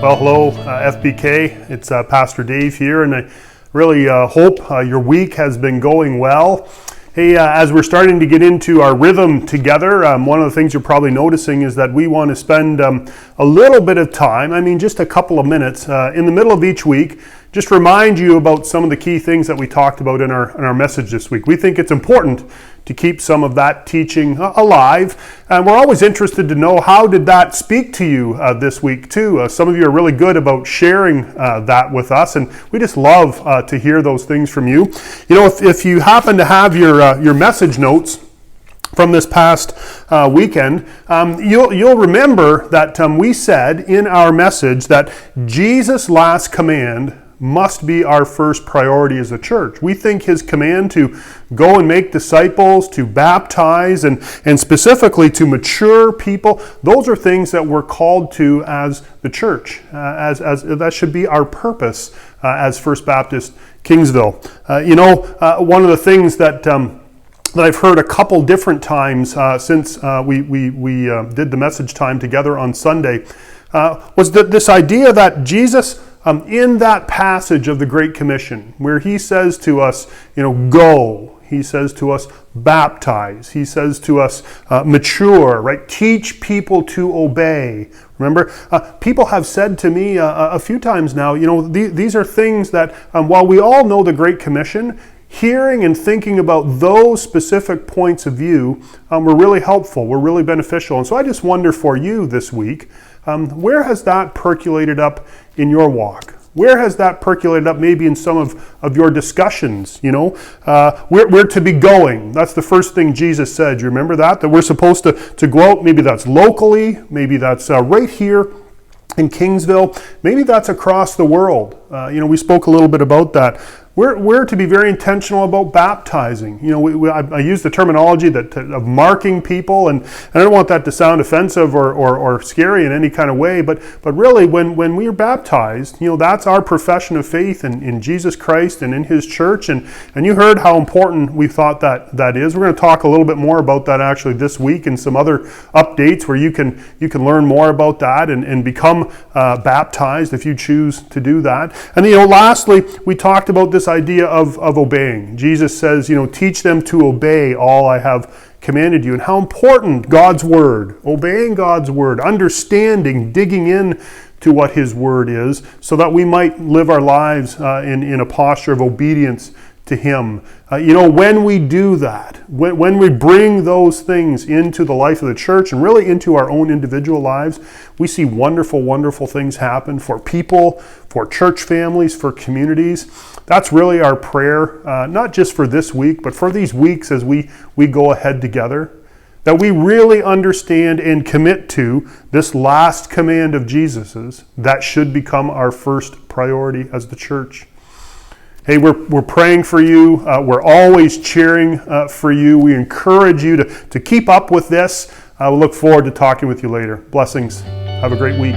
Well, hello, FBK. It's Pastor Dave here, and I really hope your week has been going well. Hey, as we're starting to get into our rhythm together, one of the things you're probably noticing is that we want to spend a little bit of time, just a couple of minutes, in the middle of each week, just remind you about some of the key things that we talked about in our message this week. We think it's important to keep some of that teaching alive, and we're always interested to know, how did that speak to you this week too? Some of you are really good about sharing that with us, and we just love to hear those things from you. You know, if you happen to have your message notes from this past weekend, you'll remember that we said in our message that Jesus' last command must be our first priority as a church. We think his command to go and make disciples, to baptize, and specifically to mature people, those are things that we're called to as the church. As that should be our purpose as First Baptist Kingsville. One of the things that I've heard a couple different times since we did the message time together on Sunday was that this idea that Jesus, in that passage of the Great Commission, where he says to us, go, he says to us, baptize, he says to us, mature, right? Teach people to obey. Remember, people have said to me a few times now, these are things that, while we all know the Great Commission, hearing and thinking about those specific points of view were really helpful, were really beneficial. And so I just wonder for you this week, where has that percolated up in your walk? Where has that percolated up maybe in some of your discussions? Where to be going. That's the first thing Jesus said. You remember that? That we're supposed to go out. Maybe that's locally. Maybe that's right here in Kingsville. Maybe that's across the world. We spoke a little bit about that. We're to be very intentional about baptizing. I use the terminology of marking people, and I don't want that to sound offensive or scary in any kind of way, but really when we are baptized, that's our profession of faith in Jesus Christ and in his church, and you heard how important we thought that is. We're going to talk a little bit more about that actually this week, and some other updates where you can learn more about that and become baptized if you choose to do that. And lastly, we talked about this idea of obeying. Jesus says, teach them to obey all I have commanded you, and how important God's word, obeying God's word, understanding, digging in to what his word is, so that we might live our lives in a posture of obedience to him. When we do that, when we bring those things into the life of the church and really into our own individual lives, we see wonderful, wonderful things happen for people, for church families, for communities. That's really our prayer, not just for this week, but for these weeks as we go ahead together, that we really understand and commit to this last command of Jesus's that should become our first priority as the church. Hey, we're praying for you. We're always cheering for you. We encourage you to keep up with this. I will look forward to talking with you later. Blessings. Have a great week.